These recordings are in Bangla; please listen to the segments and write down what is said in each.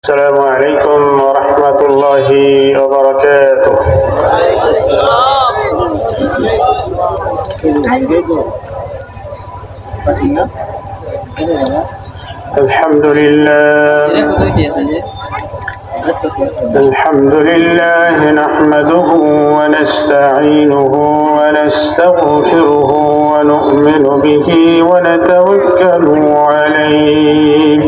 السلام عليكم ورحمة الله وبركاته. الحمد لله نحمده ونستعينه ونستغفره ونؤمن به ونتوكل عليه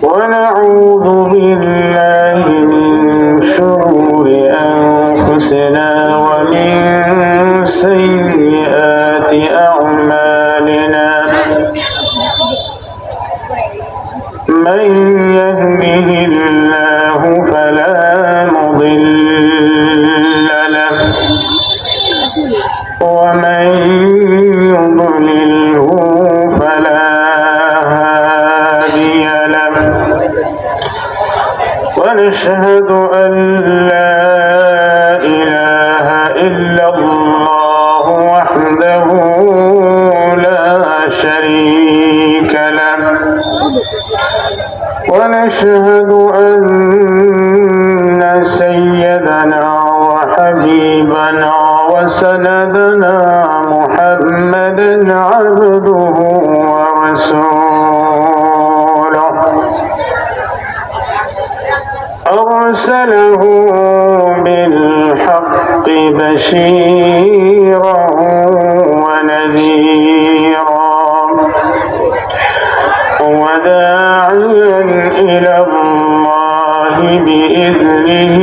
ونعوذ بالله من شرور أنفسنا ومن سيئات أعمالنا من يهده الله فلا مضل له ومن يضلله فلا هادي له ونشهد أن لا إله إلا الله وحده لا شريك له ونشهد أن سيدنا وحبيبنا وسندنا محمدا عبده ورسوله أرسله بالحق بشيرا ونذيرا وداعيا إلى الله بإذنه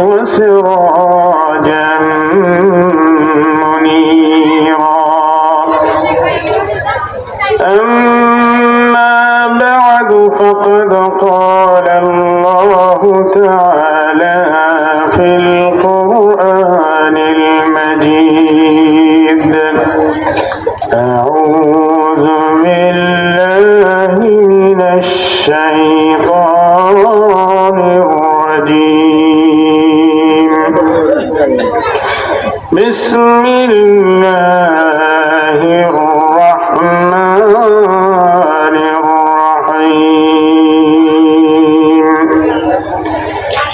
وسراجا منيرا أما بعد فقد قال الله تعالى في القرآن المجيد أعوذ بالله من الشيطان الرجيم بسم الله الرحمن الرحيم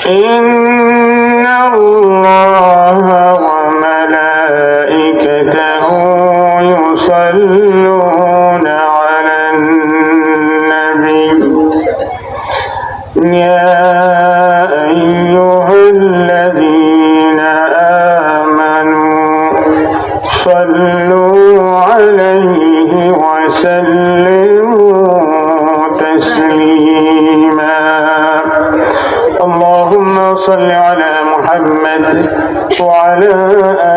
إن الله وملائكته يصلون على النبي يا أيها الذين آمنوا صلوا عليه وسلموا تسليما اللهم صل على محمد وعلى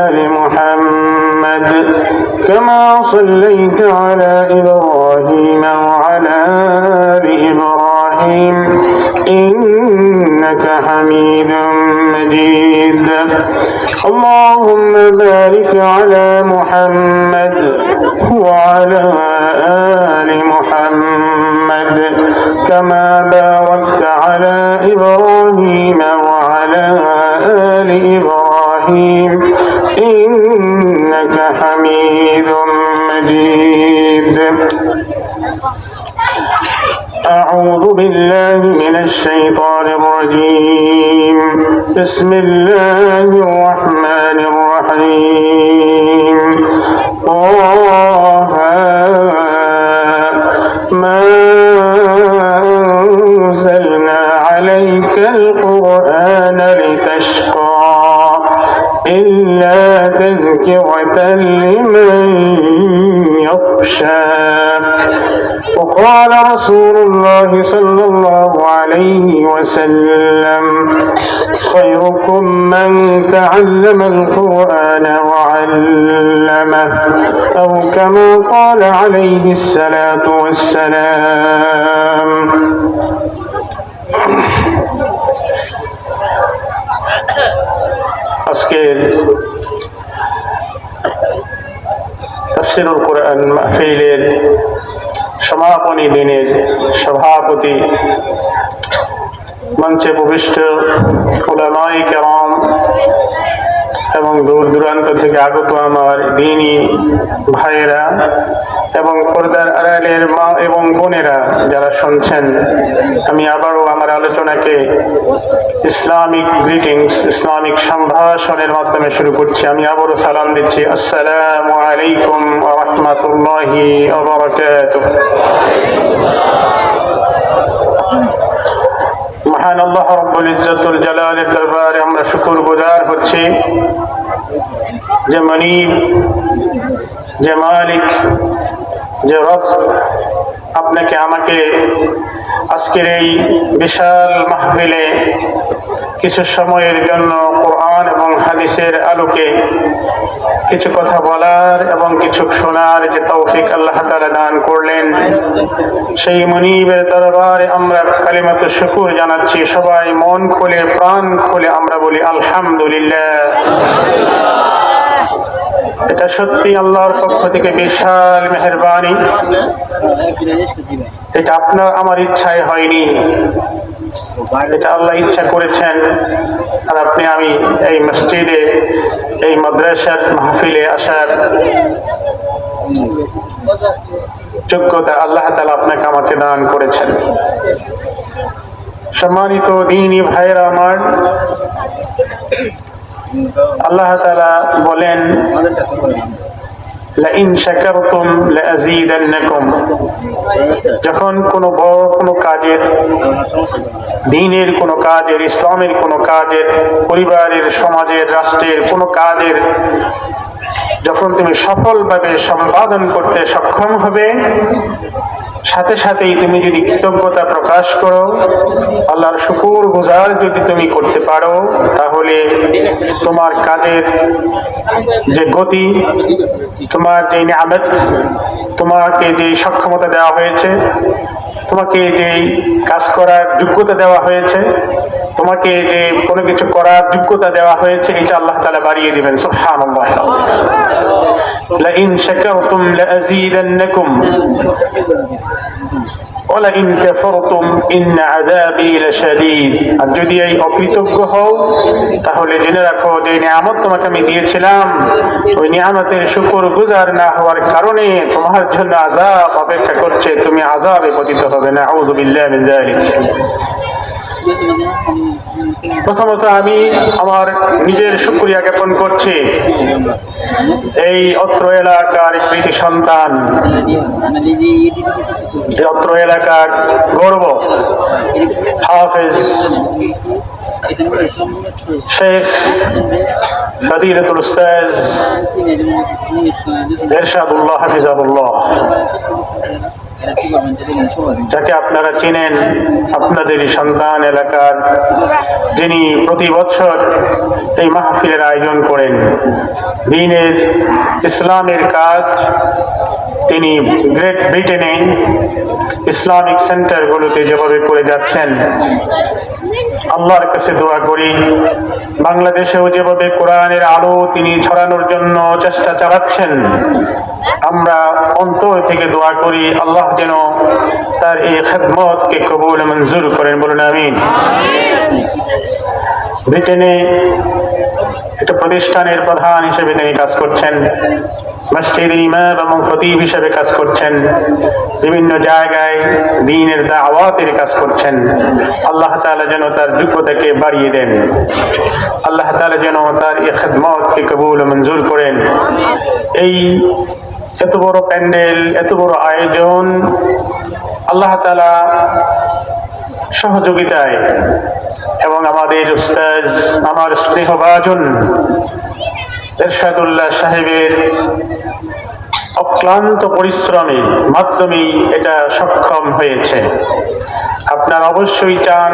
آل محمد كما صليت على إبراهيم وعلى آل إبراهيم إنك حميد مجيد اللهم بارك على محمد وعلى آل محمد كما باركت على إبراهيم وعلى آل إبراهيم إنك حميد مجيد أعوذ بالله من الشيطان الرجيم بسم الله الرحمن الرحيم طه ما أنزلنا عليك القرآن لتشقى إلا تذكرة لمن يخشى وقال رسول الله صلى الله عليه وسلم خيركم من تعلم القرآن وعلمه أو كما قال عليه الصلاة والسلام আজকের তাফসীরুল কোরআন মাহফিলের সমাপনী দিনের সভাপতি মঞ্চে উপবিষ্ট উলামায়ে কেরাম এবং দূর দূরান্ত থেকে আগত আমার দ্বীনী ভাইয়েরা এবং পর্দার আড়ালের মা এবং বোনেরা যারা শুনছেন, আমি আবারও আমার আলোচনাকে ইসলামিক গ্রিটিংস, ইসলামিক সম্ভাষণের মাধ্যমে শুরু করছি। আমি আবারও সালাম দিচ্ছি, আসসালামু আলাইকুম ওয়া রাহমাতুল্লাহি ওয়া বারাকাতুহু। মহান আল্লাহ রাব্বুল ইজ্জতুল জালালের দরবারে আমরা শুকরগুজার হচ্ছি যে মানিব, যে মালিক, যে রব আপনাকে আমাকে আজকের এই বিশাল মাহফিলে কিছু সময়ের জন্য কোরআন এবং হাদিসের আলোকে কিছু কথা বলার এবং কিছু শোনার যে তৌফিক আল্লাহ তাআলা দান করলেন, সেই মুনিবের দরবারে আমরা কালিমাতুশ শুকর জানাচ্ছি। সবাই মন খুলে প্রাণ খুলে আমরা বলি আলহামদুলিল্লাহ। এটা সত্যি আল্লাহর পক্ষ থেকে বিশাল মেহেরবানি। এটা আপনার আমার ইচ্ছায় হয়নি, এটা আল্লাহ ইচ্ছা করেছেন। আর আপনি আমি এই মসজিদে, এই মাদ্রাসার মাহফিলে আসার যোগ্যতা আল্লাহ তাআলা আপনাকে আমাকে দান করেছেন। সম্মানিত দ্বীনী ভাইয়েরা আমার, আল্লাহ তাআলা বলেন, লাইন শাকারতুম লাযীদান্নাকুম। যখন কোনো বড় কোনো কাজের, দ্বীনের কোনো কাজের, ইসলামের কোনো কাজের, পরিবারের, সমাজের, রাষ্ট্রের কোনো কাজের যখন তুমি সফলভাবে সম্পাদন করতে সক্ষম হবে, সাথে সাথেই তুমি যদি কৃতজ্ঞতা প্রকাশ করো, আল্লাহর শুকর গুজার যদি তুমি করতে পারো, তাহলে তোমার কাজের যে গতি, তোমার যে নিয়ামত, তোমাকে যে সক্ষমতা দেওয়া হয়েছে, তোমাকে যে কাজ করার যোগ্যতা দেওয়া হয়েছে, তোমাকে যে কোনো কিছু করার যোগ্যতা দেওয়া হয়েছে, এটা আল্লাহ তাআলা বাড়িয়ে দিবেন। সুবহানাল্লাহ। লাইন শাকারতুম লাযীদান্নাকুম ওয়া লাইন কাফারতুম ইন্না আযাবী লাশাদীদ। আর যদি এই অকৃতজ্ঞ হও, তাহলে জেনে রাখো যে নিয়ামত তোমাকে আমি দিয়েছিলাম, ওই নিয়ামতের শুকরগুজার না হওয়ার কারণে তোমার জন্য আযাব অপেক্ষা করছে, তুমি আযাবে পতিত হবে। নাউযু বিল্লাহি মিন যালিক। প্রথমত আমি আমার নিজের শুকরিয়া জ্ঞাপন করছি এই অত্র এলাকার কৃতি সন্তান, এই অত্র এলাকার গর্ব, হাফেজ শেখ ফদিলাতুল উস্তাজ ইরশাদুল্লাহ হাফিজাহুল্লাহ, যাকে আপনারা চিনেন, আপনাদেরই সন্তান এলাকার, যিনি প্রতি বছর এই মাহফিলের আয়োজন করেন। দ্বীনের, ইসলামের কাজ তিনি গ্রেট ব্রিটেনে ইসলামিক সেন্টারগুলোতে যেভাবে করে যাচ্ছেন, আল্লাহর কাছে দোয়া করি বাংলাদেশেও যেভাবে কোরআনের আলো তিনি ছড়ানোর জন্য চেষ্টা চালাচ্ছেন, আমরা অন্তর থেকে দোয়া করি আল্লাহ যেন তার এই খেদমতকে কবুল মঞ্জুর করেন। বলুন আমিন। ব্রিটেনে একটা প্রতিষ্ঠানের প্রধান হিসেবে তিনি কাজ করছেন, মসজিদের ইমাম এবং খতিব হিসেবে কাজ করছেন, বিভিন্ন জায়গায় দ্বীনের দাওয়াতের কাজ করছেন। আল্লাহ তাআলা যেন তার যোগ্যতাকে বাড়িয়ে দেন, আল্লাহ তাআলা যেন তার এই খেদমতকে কবুল মঞ্জুর করেন। এই এত বড় প্যান্ডেল, এত বড় আয়োজন আল্লাহ তাআলা সহযোগিতায় এবং আমাদের উস্তাদ, আমার স্নেহভাজন ইরশাদুল্লাহ সাহেবের অক্লান্ত পরিশ্রমের মাধ্যমেই এটা সক্ষম হয়েছে। আপনারা অবশ্যই চান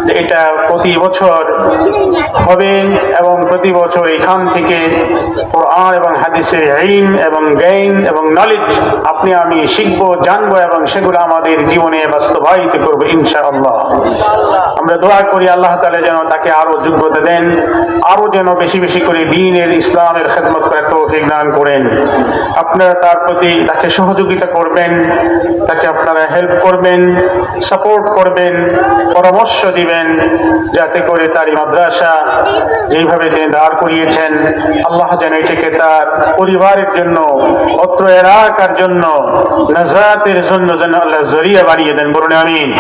যে এটা প্রতি বছর হবে এবং প্রতি বছর এখান থেকে কোরআন এবং হাদিসের ইলম এবং জ্ঞান এবং নলেজ আপনি আমি শিখবো, জানবো এবং সেগুলো আমাদের জীবনে বাস্তবায়িত করবো ইনশাআল্লাহ। আমরা দোয়া করি আল্লাহ তাআলা যেন তাকে আরো যোগ্যতা দেন, আরো যেন বেশি বেশি করে দ্বীনের, ইসলামের খেদমত করার তৌফিক দান করেন। আপনারা তার প্রতি তাকে সহযোগিতা করবেন, তাকে আপনারা হেল্প করবেন, সাপোর্ট করবেন, পরামর্শ দিবেন, যাতে করে তার এই মাদ্রাসা যেইভাবে তিনি দাঁড় করিয়েছেন আল্লাহ যেন এটাকে তার পরিবারের জন্য, অত্র এলাকার জন্য, নাজাতের জন্য যেন আল্লাহ জরিয়া বানিয়ে দেন। বলুন আমিন।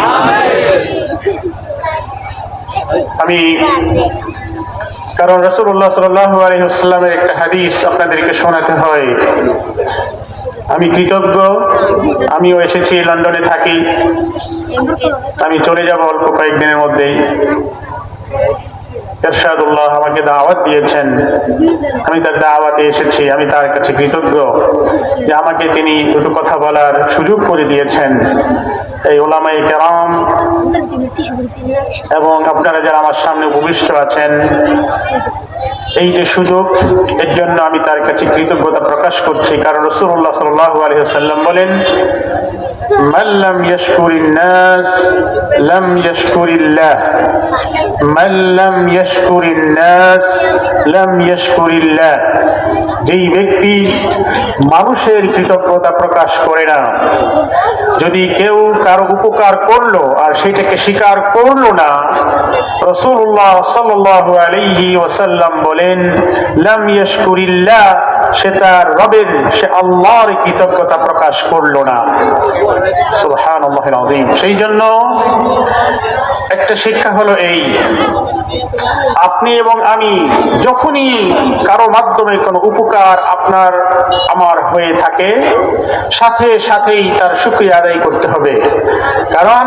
আমি কারণ রাসূলুল্লাহ সাল্লাল্লাহু আলাইহি ওয়াসাল্লামের একটা হাদিস আপনাদেরকে শোনাতে হয়। আমি কৃতজ্ঞ, আমিও এসেছি, লন্ডনে থাকি, আমি চলে যাব অল্প কয়েকদিনের মধ্যেই। ইরশাদুল্লাহ আমাকে দাওয়াত দিয়েছেন, আমি তার দাওয়াতে এসেছি। আমি তার কাছে কৃতজ্ঞ যে আমাকে তিনি দুটো কথা বলার সুযোগ করে দিয়েছেন। এই উলামায়ে কেরাম এবং আপনারা যারা আমার সামনে উপবিষ্ট আছেন, এই যে সুযোগ, এর জন্য আমি তার কাছে কৃতজ্ঞতা প্রকাশ করছি। কারণ রাসূলুল্লাহ সাল্লাল্লাহু আলাইহি ওয়াসাল্লাম বলেন, মান লাম ইয়াশকুরিন নাস লাম ইয়াশকুরিল্লাহ, মান লাম ইয়াশকুরিন নাস লাম ইয়াশকুরিল্লাহ। যেই ব্যক্তি মানুষের কৃতজ্ঞতা প্রকাশ করে না, যদি কেউ কারো উপকার করলো আর সেটাকে স্বীকার করলো না, রাসূলুল্লাহ সাল্লাল্লাহু আলাইহি ওয়াসাল্লাম বলেন, লাম ইয়াশকুরিল্লাহ, সে তার রবের, সে আল্লাহর কৃতজ্ঞতা প্রকাশ করলো না। সুবহানাল্লাহিল আযীম। সেই জন্য একটা শিক্ষা হলো এই, আপনি এবং আমি যখনই কারো মাধ্যমে কোনো উপকার আপনার আমার হয়ে থাকে, সাথে সাথেই তার শুকরিয়া আদায় করতে হবে। কারণ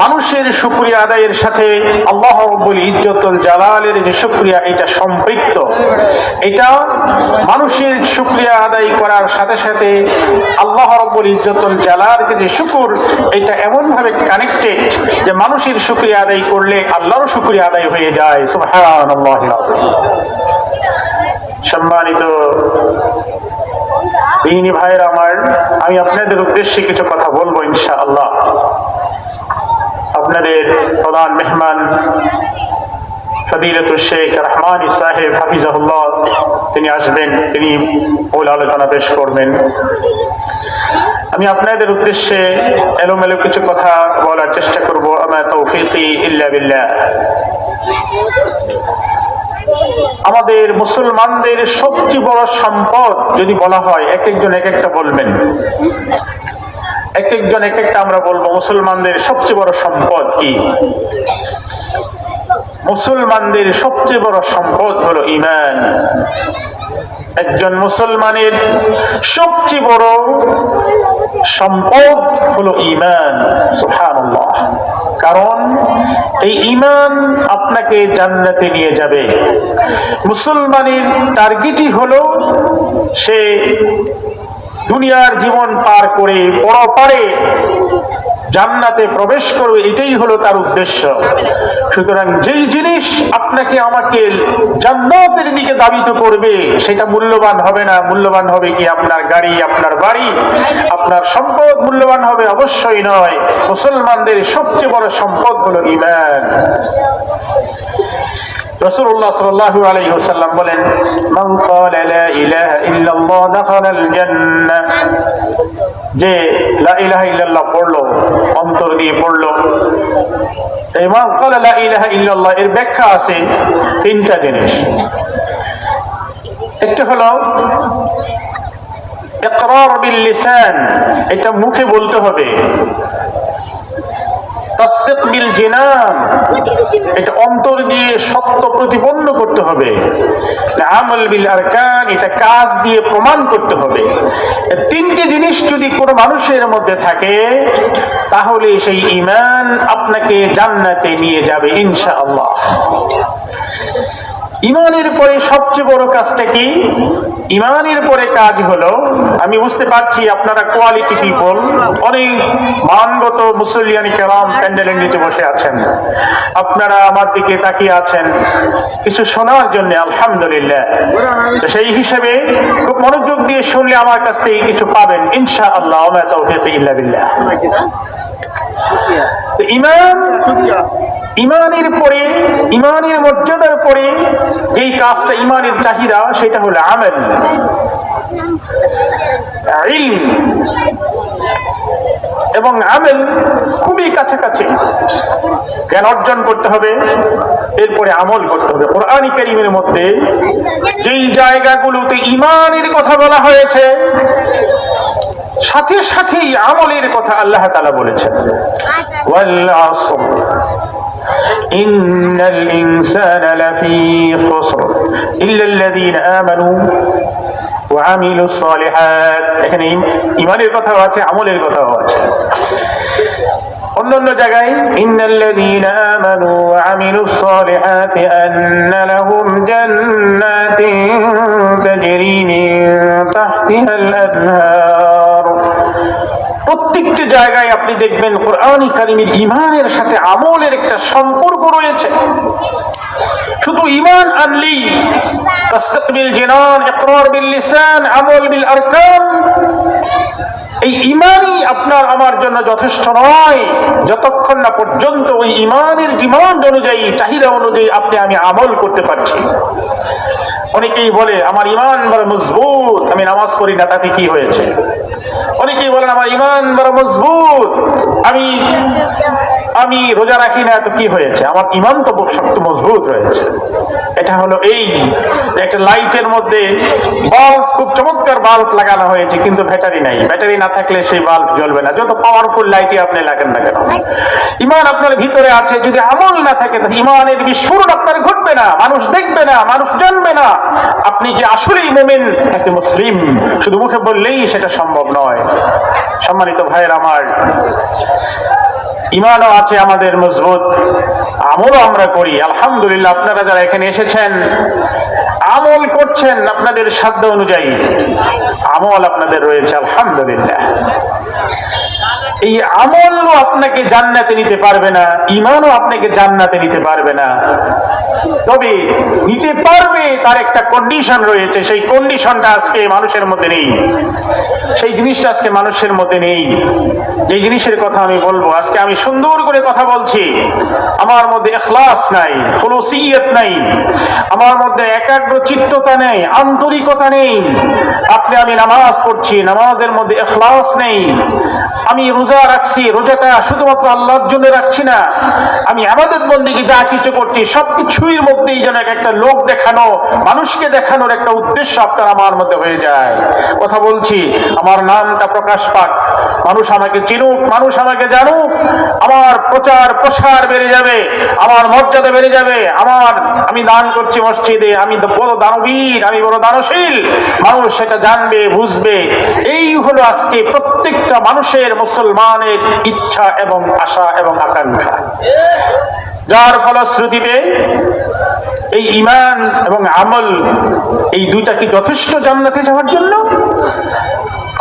মানুষের শুকরিয়া আদায়ের সাথে আল্লাহ রাব্বুল ইজ্জতুল জালালের যে শুকরিয়া, এটা সম্পৃক্ত। এটা মানুষের শুকরিয়া আদায় করার সাথে সাথে আল্লাহ রাব্বুল ইজ্জতুল জালালের যে শুকর, এটা এমন ভাবে কানেক্টেড যে মানুষের শুকরিয়া আদায় করলে আল্লাহরও শুকরিয়া আদায় হয়ে যায়। সুবহানাল্লাহ। সম্মানিত দিনী ভাইয়ের আমার, আমি আপনাদের উদ্দেশ্যে কিছু কথা বলবো ইনশাআল্লাহ। আপনাদের প্রধান মেহমান ফদিলাতুল শেখ রহমানী সাহেব হাফিজাহুল্লাহ, তিনি আসবেন, তিনি মূল আলোচনা পেশ করবেন। আমি আপনাদের উদ্দেশ্যে এলোমেলো কিছু কথা বলার চেষ্টা করব। আমা তৌফিকি ইল্লা বিল্লাহ। আমাদের মুসলমানদের সবচেয়ে বড় সম্পদ যদি বলা হয়, এক একজন এক একটা বলবেন, এক একজন এক একটা আমরা বলবো মুসলমানদের সবচেয়ে বড় সম্পদ কি। মুসলমানদের সবচেয়ে বড় সম্পদ হলো ঈমান। একজন মুসলমানের সবচেয়ে বড় সম্পদ হলো ঈমান। সুবহানাল্লাহ। কারণ এই ঈমান আপনাকে জান্নাতে নিয়ে যাবে। মুসলমানের টার্গেটই হলো সে দুনিয়ার জীবন পার করে পরপারে জান্নাতে প্রবেশ করবে, এটাই হলো তার উদ্দেশ্য। সুতরাং যেই জিনিস আপনাকে আমাকে জান্নাতের দিকে দাবিত করবে, সেটা মূল্যবান হবে না। মূল্যবান হবে কি আপনার গাড়ি, আপনার বাড়ি, আপনার সম্পদ মূল্যবান হবে? অবশ্যই নয়। মুসলমানদের সবচেয়ে বড় সম্পদ হলো ঈমান। রাসূলুল্লাহ সাল্লাল্লাহু আলাইহি ওয়াসাল্লাম বলেন, মান ক্বালা লা ইলাহা ইল্লাল্লাহ দাখালাল জান্নাহ। যে লা ইলাহা ইল্লাল্লাহ পড়লো, অন্তর দিয়ে পড়লো। এই মান ক্বালা লা ইলাহা ইল্লাল্লাহ এর ব্যাখ্যা আছে তিনটা জিনিস। একটা হলো ইকরার বিল লিসান, এটা মুখে বলতে হবে। তাসদীক বিল জিনান, এটা অন্তর দিয়ে সত্য প্রতিপন্ন করতে হবে। আমাল বিল আরকান, এটা কাজ দিয়ে প্রমাণ করতে হবে। এই তিনটি জিনিস যদি কোনো মানুষের মধ্যে থাকে, তাহলে সেই ঈমান আপনাকে জান্নাতে নিয়ে যাবে ইনশাআল্লাহ। ঈমানের পরে সবচেয়ে বড় কাজটা কি? ঈমানের পরে কাজ হলো, আমি বুঝতে পারছি আপনারা কোয়ালিটি পিপল, অনেক মানগত মুসল্লিয়ানি কেরাম প্যান্ডেলের নিচে বসে আছেন, আপনারা আমার দিকে তাকিয়ে আছেন কিছু শোনার জন্য। আলহামদুলিল্লাহ। সেই হিসেবে খুব মনোযোগ দিয়ে শুনলে আমার কাছ থেকে কিছু পাবেন ইনশাআল্লাহ। ওয়া মা তাওফীকি ইল্লা বিল্লাহ। ঈমান, ঈমানের পরে, ঈমানের মর্যাদার পরে যেই কাজটা ঈমানের চাহিদা, সেটা হলো আমল। ইলম এবং আমল খুবই কাছাকাছি। জ্ঞান অর্জন করতে হবে, এরপরে আমল করতে হবে। কোরআন কারীমের মধ্যে যেই জায়গাগুলোতে ঈমানের কথা বলা হয়েছে, সাথে সাথেই আমলের কথা আল্লাহ তাআলা বলেছেন। ওয়াল আসর ইন্নাল ইনসানা লাফি খুসর ইল্লাল্লাযীনা আমানু ওয়া আমিলুস সালিহাত। এখানে ঈমানের কথাও আছে, আমলের কথাও আছে। অন্যান্য জায়গায় ইন্নাল্লাযীনা আমানু ওয়া আমিলুস সালিহাতি আন্না লাহুম জান্নাতিন তাজরি মিন তাহতিহাল আনহার। প্রত্যেকটি জায়গায় আপনি দেখবেন কোরআন কারীমের ঈমানের সাথে আমলের একটা সম্পর্ক রয়েছে। শুধু ঈমান আনলেই তাসদিক জিনান, ইকরার বিল লিসান, আমল বিল আরকান, এই ঈমানই আপনার আমার জন্য যথেষ্ট নয় যতক্ষণ না পর্যন্ত ওই ঈমানের ডিমান্ড অনুযায়ী, চাহিদা অনুযায়ী আপনি আমি আমল করতে পারছি। অনেকেই বলে আমার ঈমান বড় মজবুত, আমি নামাজ পড়ি না, তাতে কি হয়েছে? অনেকেই বলেন আমার ঈমান বড় মজবুত, আমি রোজা রাখি না, তো কি হয়েছে? আমার ঈমান তো শক্ত মজবুত রয়েছে। এটা হলো এই একটা লাইটের মধ্যে বাল্ব, খুব চমৎকার বাল্ব লাগানো হয়েছে, কিন্তু ব্যাটারি নাই। ব্যাটারি না থাকলে সেই বাল্ব জ্বলবে না, যত পাওয়ারফুল লাইটই আপনি লাগেন না কেন। ঈমান আপনার ভিতরে আছে, যদি আমল না থাকে তাহলে ঈমানের বিস্ফোরণ আপনার ঘটবে না, মানুষ দেখবে না, মানুষ জানবে না আপনি যে আসলেই মুমিন, একটা মুসলিম। শুধু মুখে বললেই সেটা সম্ভব নয়। সম্মানিত ভাইয়ের আমার, ঈমানও আছে আমাদের মজবুত, আমলও আমরা করি আলহামদুলিল্লাহ। আপনারা যারা এখানে এসেছেন আমল করছেন আপনাদের সাধ্য অনুযায়ী, আমল আপনাদের রয়েছে আলহামদুলিল্লাহ। এই আমলও আপনাকে জান্নাতে নিতে পারবে না, ঈমানও আপনাকে জান্নাতে নিতে পারবে না। তবে নিতে পারবে, তার একটা কন্ডিশন রয়েছে, সেই কন্ডিশনটা আজকে মানুষের মধ্যে নেই। সেই জিনিসটা আজকে মানুষের মধ্যে নেই। যে জিনিসের কথা আমি বলবো, আজকে আমি সুন্দর করে কথা বলছি, আমার মধ্যে ইখলাস নাই, খুলুসিয়ত নাই, আমার মধ্যে একাগ্র চিত্ততা নেই, আন্তরিকতা নেই। আপনি আমি নামাজ পড়ছি, নামাজের মধ্যে ইখলাস নেই। আমি রোজা রাখছি, রোজাটা শুধুমাত্র আল্লাহর জন্য রাখছি না, আমি ইবাদত বন্দেগী যা কিছু করছি সবকিছুর মধ্যেই যেন একটা লোক দেখানো, মানুষকে দেখানোর একটা উদ্দেশ্য আপনার আমার মধ্যে হয়ে যায়। কথা বলছি, আমার নামটা প্রকাশ পাক, মানুষ আমাকে চিনুক, মানুষ আমাকে জানুক, আমার প্রচার প্রসার বেড়ে যাবে, আমার মর্যাদা বেড়ে যাবে, আমি দান করছি মসজিদে, আমি বড় দানবীর, আমি বড় দানশীল, মানুষ সেটা জানবে, বুঝবে। এই হলো আজকে প্রত্যেকটা মানুষের, মুসলমানের ইচ্ছা এবং আশা এবং আকাঙ্ক্ষা, যার ফলশ্রুতিতে এই ঈমান এবং আমল, এই দুইটা কি যথেষ্ট জান্নাতে যাওয়ার জন্য?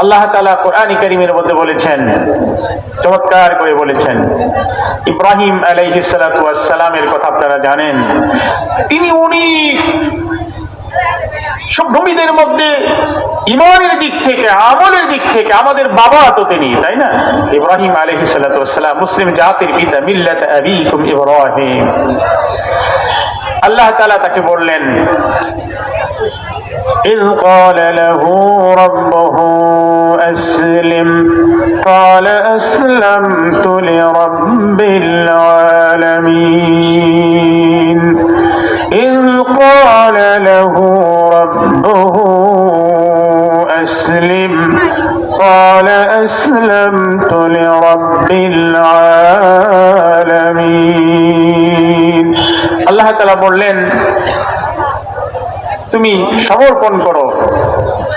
আল্লাহ তাআলা কোরআন কারীমের মধ্যে বলেছেন, চমৎকার করে বলেছেন। ইব্রাহিম আলাইহিস সালাতু ওয়াস সালামের কথা আপনারা জানেন। উনি সব নবীদের মধ্যে ঈমানের দিক থেকে, আমলের দিক থেকে আমাদের বাবা তো তিনি, তাই না? ইব্রাহিম আলাইহিস সালাতু ওয়াস সালাম মুসলিম জাতির পিতা, মিল্লাত আবিকুম ইব্রাহিম। আল্লাহ তাআলা তাকে বললেন, إذ قال له ربه أسلم قال أسلمت لرب العالمين إذ قال له ربه أسلم قال أسلمت لرب العالمين। আল্লাহ তাআলা বললেন, তুমি সমর্পণ করো।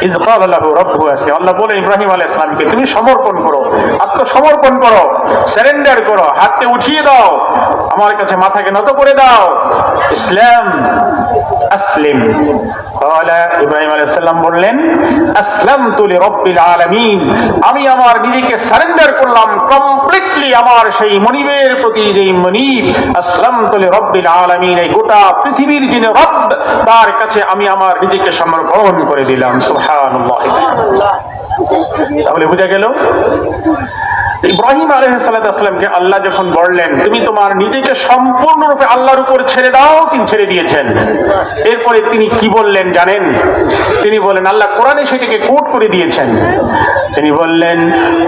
ইয ক্বালা লাহু রাব্বুহু আসলিম, আল্লাহ বলে ইব্রাহিম আলাইহিস সালামকে, তুমি সমর্পণ করো, আত্মসমর্পণ করো, সারেন্ডার করো, হাতকে উঠিয়ে দাও, আমার কাছে মাথাকে নত করে দাও। ইসলাম, আসলিম। ক্বালা, ইব্রাহিম আলাইহিস সালাম বললেন, আসলামতু লিরাব্বিল আলামিন, আমি আমার নিজেকে সারেন্ডার করলাম কমপ্লিটলি আমার সেই মনিবের প্রতি, যেই মনিব। আসলামতু লিরাব্বিল আলামিন, এই গোটা পৃথিবীর যিনি রব, তার কাছে আমি আমার নিজেকে সমর্পণ করে দিলাম। সুবহানাল্লাহ। তাহলে বুঝা গেল ইব্রাহিম আলাইহিস সালামকে আল্লাহ যখন বললেন তুমি তোমার নিজেকে সম্পূর্ণরূপে আল্লাহর উপর ছেড়ে দাও, তিনি ছেড়ে দিয়েছেন। এরপরে তিনি কি বললেন জানেন? তিনি বলেন, আল্লাহ কোরআনে সেটাকে কোট করে দিয়েছেন। তিনি বললেন,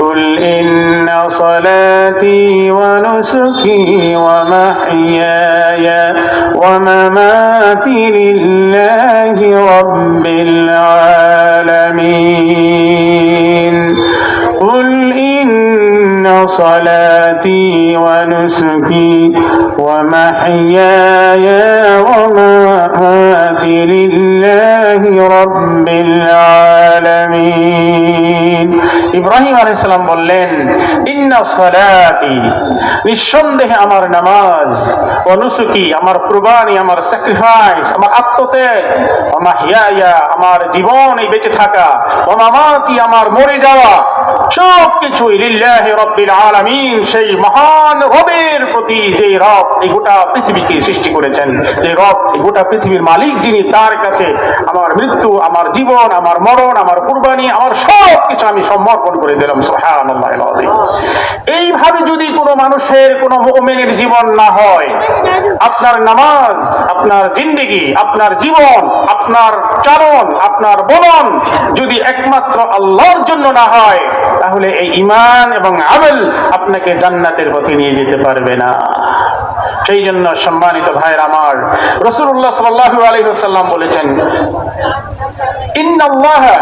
কুল ইন্না সালাতি ওয়া নুসুকি ওয়া মাহইয়ায়া ওয়া মামাতি লিল্লাহি রাব্বিল আলামিন। কুল ইন্না সালাতি ওয়া নুসুকি ওয়া মাহইয়ায়া ওয়া মামাতি লিল্লাহি রাব্বিল আলামিন। ইব্রাহিম আলাইহিস সালাম বললেন, ইন্না সালাতি, নিঃসন্দেহে আমার নামাজ, ওয়া নুসুকি, আমার কুরবানি, আমার স্যাক্রিফাইস, আমার আত্মত্যাগ, ওয়া মাহইয়ায়া, আমার জীবন, এই বেঁচে থাকা, ওয়া মামাতি, আমার মরে যাওয়া, সব কিছুই লিল্লাহি রাব্বিল আলামিন, সেই মহান রবের প্রতি, যে রব এই গোটা পৃথিবীকে সৃষ্টি করেছেন, যে রব এই গোটা পৃথিবীর মালিক যিনি, তার কাছে আমার মৃত্যু, আমার জীবন, আমার মরণ, আমার কুরবানি, আমার সব কিছু আমি সমর্পণ করে দিলাম। সুবহানাল্লাহিল আযীম। এইভাবে যদি কোনো মানুষের, কোনো মুমিনের জীবন না হয়, আপনার নামাজ, আপনার জিন্দেগি, আপনার জীবন, আপনার চারণ, আপনার বলন যদি একমাত্র আল্লাহর জন্য না হয়, তাহলে এই ঈমান এবং আমল আপনাকে জান্নাতের পথে নিয়ে যেতে পারবে না। সেই জন্য সম্মানিত ভাইয়ের আমার, রাসূলুল্লাহ সাল্লাল্লাহু আলাইহি ওয়াসাল্লাম বলেছেন, ইন্নাল্লাহা,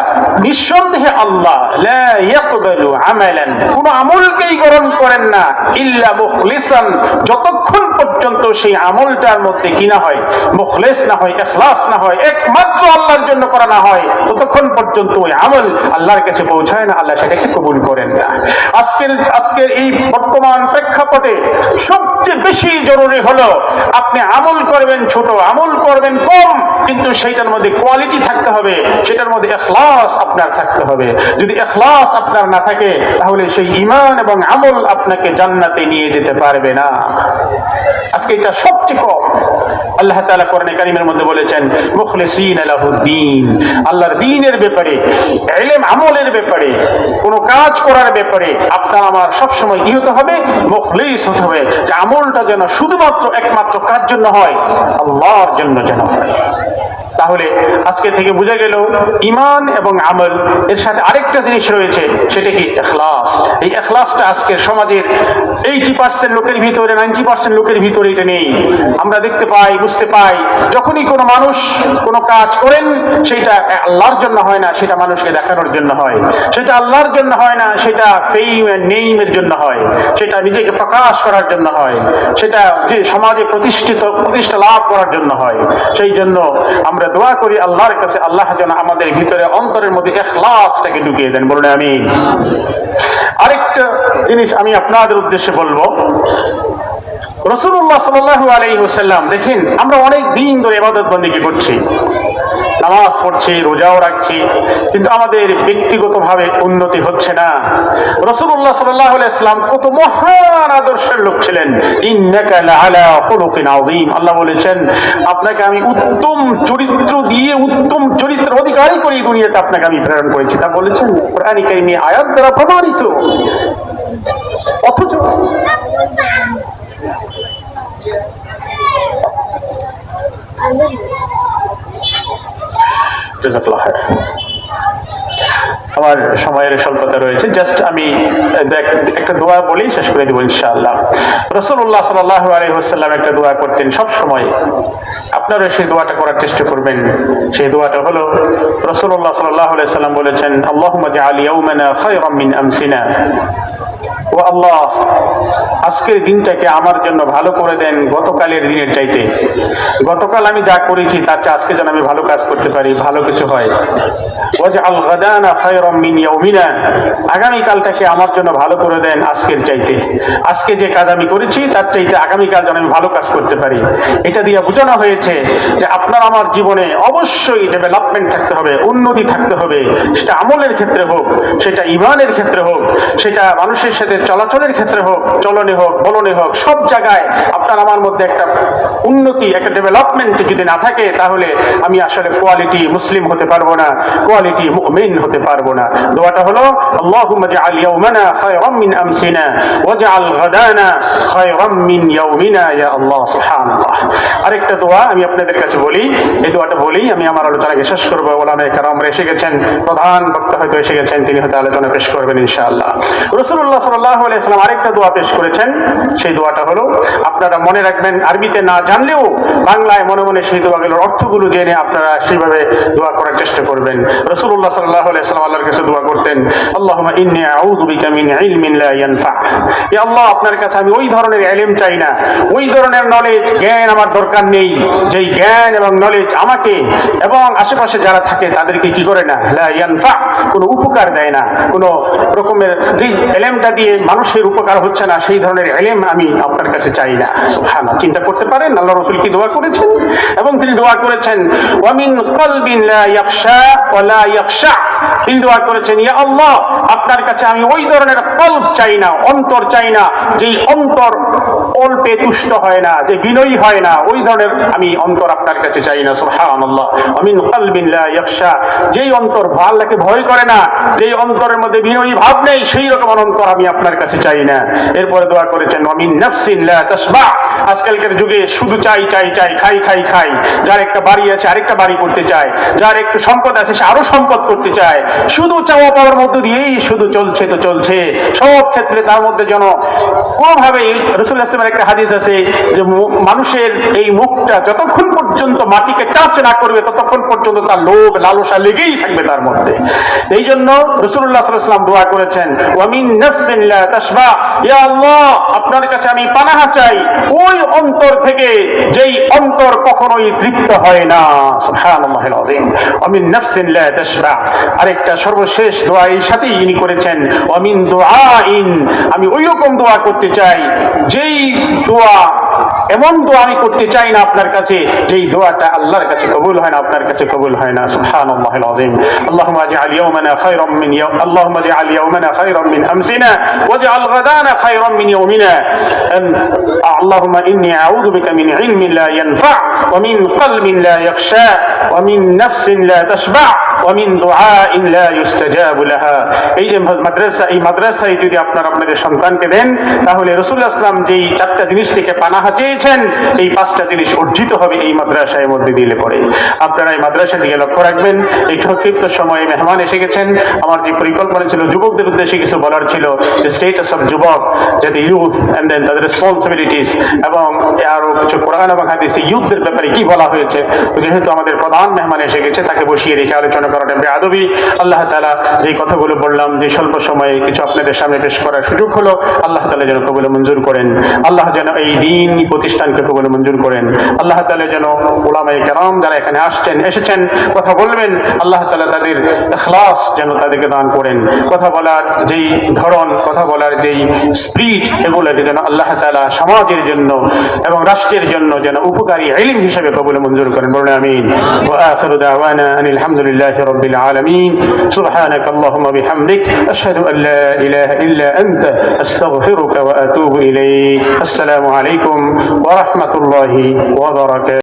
নিঃসন্দেহে আল্লাহ, লা ইয়াকবালু আমালান, কোন আমলকেই গ্রহণ করেন না, ইল্লা মুখলিসান, যতক্ষণ পর্যন্ত সেই আমলটার মধ্যে কি না হয়, মুখলিস না হয়, ইখলাস না হয়, একমাত্র আল্লাহর জন্য করা না হয়, ততক্ষণ পর্যন্ত ওই আমল আল্লাহর কাছে পৌঁছায় না, আল্লাহ সেটাকে কবুল করেন না। আজকের এই বর্তমান প্রেক্ষাপটে সবচেয়ে বেশি জরুরি হলো আপনি আমল করবেন ছোট, আমল করবেন কম, কিন্তু সেইটার মধ্যে কোয়ালিটি থাকতে হবে, সেটার মধ্যে ইখলাস আপনার থাকতে হবে। যদি ইখলাস আপনার না থাকে, তাহলে সেই ঈমান এবং আমল আপনাকে জান্নাতে নিয়ে যেতে পারবে না। আজকে এটা সবচেয়ে কম। আল্লাহ তাআলা কোরআনে কারীমের মধ্যে বলেছেন, মুখলিসিনা লাহুদ্দিন, আল্লাহর দ্বীনের ব্যাপারে, ইলম আমলের ব্যাপারে, কোন কাজ করার ব্যাপারে আপনার আমার সবসময় কি হতে হবে, মুখলিস হতে হবে, যে আমলটা যেন শুধুমাত্র একমাত্র কার জন্য হয়, আল্লাহর জন্য যেন হয়। তাহলে আজকে থেকে বুঝা গেল ঈমান এবং আমল এর সাথে আরেকটা জিনিস রয়েছে, সেটা কি ইখলাস। এই ইখলাসটা আজকের সমাজের 80% লোকের ভিতরে, 90% লোকের ভিতরে এটা নেই। আমরা দেখতে পাই, বুঝতে পাই, যখনই কোনো মানুষ কোনো কাজ করেন, সেটা আল্লাহর জন্য হয় না, সেটা মানুষকে দেখানোর জন্য হয়, সেটা আল্লাহর জন্য হয় না, সেটা ফেম এন্ড নেইমের জন্য হয়, সেটা নিজেকে প্রকাশ করার জন্য হয়, সেটা যে সমাজে প্রতিষ্ঠা লাভ করার জন্য হয়। সেই জন্য আমরা দোয়া করি আল্লাহর কাছে, আল্লাহ যেন আমাদের ভিতরে, অন্তরের মধ্যে ইখলাসটাকে ঢুকিয়ে দেন, বলুন আমিন। আরেকটা জিনিস আমি আপনাদের উদ্দেশ্যে বলবো, রাসূলুল্লাহ সাল্লাল্লাহু আলাইহি ওয়াসাল্লাম, দেখেন আমরা অনেক দিন ধরে ইবাদত বন্দেগী করছি, নামাজ পড়ছি, রোজাও রাখছি, কিন্তু আমাদের ব্যক্তিগতভাবে উন্নতি হচ্ছে না। রাসূলুল্লাহ সাল্লাল্লাহু আলাইহি ওয়াসাল্লাম কত মহান আদর্শের লোক ছিলেন। ইন্নাকা লাআলা খুলুকিন আযীম, আল্লাহ বলেছেন আপনাকে আমি উত্তম চরিত্র দিয়ে, উত্তম চরিত্রের অধিকারী করে দুনিয়াতে আপনাকে আমি প্রেরণ করেছি, তা বলেছেন কোরআনে কারীমে আয়াত দ্বারা প্রমাণিত। অথচ আমার সময়ের স্বল্পতা রয়েছে, জাস্ট আমি একটা দোয়া বলি শেষ করে দেব ইনশাআল্লাহ। রাসূলুল্লাহ সাল্লাল্লাহু আলাইহি ওয়াসাল্লাম একটা দোয়া করতেন সব সময়, আপনারা সেই দোয়াটা করার চেষ্টা করবেন। সেই দোয়াটা হলো, রাসূলুল্লাহ সাল্লাল্লাহু আলাইহি ওয়াসাল্লাম বলেছেন, আল্লাহুম্মা জাআল ইয়াওমানা খায়রাম মিন আমসিনা, ও আল্লাহ আজকের দিনটাকে আমার জন্য ভালো করে দেন গতকালের দিনের চাইতে। গতকাল আমি যা করেছি তার চেয়ে আজকে যেন আমি ভালো কাজ করতে পারি, ভালো কিছু হয়। ওয়াজআল গাদানা খায়রাম মিন ইয়াউমিনা, আগামীকালটাকে আমার জন্য ভালো করে দেন আজকের চাইতে। আজকে যে কাজ আমি করেছি তার চাইতে আগামীকাল যেন আমি ভালো কাজ করতে পারি। এটা দিয়ে বোঝানো হয়েছে যে আপনার আমার জীবনে অবশ্যই ডেভেলপমেন্ট থাকতে হবে, উন্নতি থাকতে হবে, সেটা আমলের ক্ষেত্রে হোক, সেটা ঈমানের ক্ষেত্রে হোক, সেটা মানুষের সাথে চলাচলের ক্ষেত্রে হোক, চলনে হোক, বলনে হোক, সব জায়গায় আপনার আমার মধ্যে একটা উন্নতি, একটা ডেভেলপমেন্ট যদি না থাকে, তাহলে আমি আসলে কোয়ালিটি মুসলিম হতে পারবো না, কোয়ালিটি মুমিন হতে পারবো না। দোয়াটা হলো আল্লাহুম্মা জাআল ইয়াওমানা খায়রাম মিন আমসিনা ওয়াজআল গাদানা খায়রাম মিন ইয়াওমিনা ইয়া আল্লাহ। সুবহানাল্লাহ। আরেকটা দোয়া আমি আপনাদের কাছে বলি, এই দোয়াটা বলি আমি আমার আলোচনাকে শেষ করবো। ওলামায়ে কেরামরা এসে গেছেন, প্রধান বক্তা হয়তো এসে গেছেন, তিনি হয়তো আলোচনা পেশ করবেন ইনশাআল্লাহ। রাসূলুল্লাহ সাল্লাল্লাহু আলাইহি ওয়াসাল্লাম আরেকটা দোয়া পেশ করেছেন, সেই দোয়াটা হলো, আপনারা মনে রাখবেন, আরবিতে না জানলেও বাংলায় মনে মনে সেই দোয়াগুলোর অর্থগুলো জেনে আপনারা সেইভাবে দোয়া করার চেষ্টা করবেন। রাসূলুল্লাহ সাল্লাল্লাহু আলাইহি ওয়াসাল্লাম আল্লাহর কাছে দোয়া করতেন, আল্লাহুম্মা ইন্নী আউযু বিকা মিন ইলমিন লা ইয়ানফা। ইয়া আল্লাহ, আপনার কাছে আমি ওই ধরনের ইলম চাই না, ওই ধরনের নলেজ, জ্ঞান আমার দরকার নেই, যেই জ্ঞান এবং নলেজ আমাকে এবং আশেপাশে যারা থাকে তাদেরকে কি করে না, লা ইয়ানফা, কোনো উপকার দেয় না, কোনো রকমের যে ইলমটা দিয়ে মানুষের উপকার হচ্ছে না, সেই ধরনের ইলম আমি আপনার কাছে চাই না। সুবহানাল্লাহ। চিন্তা করতে পারেন আল্লাহ রাসূল কি দোয়া করেছেন? এবং তিনি দোয়া করেছেন ওয়া মিন কলবিন লা ইয়াখশা ওয়া লা ইয়াখশা। তিনি দোয়া করেছেন, ইয়া আল্লাহ, আপনার কাছে আমি ওই ধরনের কলব চাই না, অন্তর চাই না, যেই অন্তর অল্পে তুষ্ট হয় না, যে বিনয়ী হয় না, ওই ধরনের আমি অন্তর আপনার কাছে চাই না। সুবহানাল্লাহ। ওয়া মিন কলবিন লা ইয়াখশা, যেই অন্তর আল্লাহকে ভয় করে না, যেই অন্তরের মধ্যে বিনয়ী ভাব নেই, সেই রকম অন্তর আমি আপনার কাছে চাই না। এরপরে দোয়া করেছেন ওয়া মিন নাফসিন লা তাশবা। আজকালকার যুগে শুধু চাই চাই চাই, খাই খাই খাই, যার একটা বাড়ি আছে আরেকটা বাড়ি করতে চায়, যার একটু সম্পদ আছে সে আরো সম্পদ করতে চায়, শুধু চাওয়া পাওয়ার মধ্য দিয়েই শুধু চলছে তো চলছে সব ক্ষেত্রে। তার মধ্যে যেন কোনোভাবেই, রাসূলুল্লাহ সাল্লাল্লাহু আলাইহি ওয়াসাল্লামের একটা হাদিস আছে যে মানুষের এই মুখটা যতক্ষণ পর্যন্ত মাটিকে টাচ না করবে ততক্ষণ পর্যন্ত তার লোভ লালসা লেগেই থাকবে তার মধ্যে। এই জন্য রাসূলুল্লাহ সাল্লাল্লাহু আলাইহি ওয়াসাল্লাম দোয়া করেছেন ওয়া মিন নাফসিন লা তাশবা। ইয়া আল্লাহ, আপনার কাছে আমি পানাহা চাই ওই অন্তর থেকে যেই অন্তর কখনোই তৃপ্ত হয় না। সুবহানাল্লাহিল আযীম। ওয়া মিন নাফসিন লা তাশবা। আরেকটা সর্বশেষ দোয়া এই সাথেই ইনি করেছেন ওয়া মিন দুআইন, আমি ওই রকম দোয়া করতে চাই, যেই দোয়া, এমন দোয়া আমি করতে চাই না আপনার কাছে যেই দোয়াটা আল্লাহর কাছে কবুল হয় না, আপনার কাছে কবুল হয় না। সুবহানাল্লাহিল আযীম। আল্লাহুম্মা জাআল ইয়াওমানা খায়রাম মিন আল্লাহুম্মা জাআল ইয়াওমানা খায়রাম মিন আমসিনা ওয়াজআল গাদানা খায়রাম মিন ইয়াওমিনা। আল্লাহুম্মা ইন্নী আউযু বিকা মিন ইলমিন লা ইয়ানফা ওয়া মিন কলবিন লা ইয়াখশা ওয়া মিন নাফসিন লা তাশবা ওয়া মিন দুআইন লা ইউস্তাজাবু লাহা। এই যে মাদ্রাসা, এই মাদ্রাসায় যদি আপনারা আপনাদের সন্তানকে দেন, তাহলে রাসূলুল্লাহ সাল্লাল্লাহু আলাইহি ওয়াসাল্লাম যেই চারটা জিনিস থেকে পানাহা চেয়েছেন, এই পাঁচটা জিনিস অর্জিত হবে এই মাদ্রাসার মধ্যে দিলে পড়ে। আপনারা এই মাদ্রাসা দিকে লক্ষ্য রাখবেন। এই সংক্ষিপ্ত সময়ে মেহমান এসে গেছেন, আমার যে পরিকল্পনা ছিল যুবকদের উদ্দেশ্যে কিছু বলার ছিল, যে স্টেটাস অফ যুবক, যাতে ইউথ এন্ড দেন তাদের রেসপন্সিবিলিটিস, এবং আরো কিছু কোরআন এবং হাদিসে ইউথদের ব্যাপারে কি বলা হয়েছে। যেহেতু আমাদের প্রধান মেহমান এসে গেছে, তাকে বসিয়ে রেখে আলোচনা করাটা বেয়াদবি। আল্লাহ তাআলা যে কথাগুলো বললাম, যে স্বল্প সময়ে কিছু আপনাদের সামনে পেশ করার সুযোগ হলো, আল্লাহ তাআলা যেন কবুল মঞ্জুর করেন। আল্লাহ যেন এই দিন প্রতিষ্ঠানকে কবুল মঞ্জুর করেন। আল্লাহ তাআলা যেন উলামায়ে কেরাম যারা এখানে এসেছেন কথা বলবেন, আল্লাহ তাআলা তাদের ইখলাস যেন তাদেরকে দান করেন। কথা বলার যেই ধরন, কথা বলার যেই স্পিরিট, এগুলোকে যেন আল্লাহ তাআলা সমাজের জন্য এবং রাষ্ট্রের জন্য যেন উপকারী ইলম হিসেবে কবুল মঞ্জুর করেন। বলুন আমিন। ওয়া আখিরু দাওয়ানা আনিল হামদুলিল্লাহি রাব্বিল আলামিন। সুবহানাকা আল্লাহুম্মা বিহামদিক আশহাদু আল লা ইলাহা ইল্লা আনতা আস্তাগফিরুকা ওয়া আতুবু ইলাইক। আসসালামু আলাইকুম ওয়া রাহমাতুল্লাহি ওয়া বারাকাতুহু।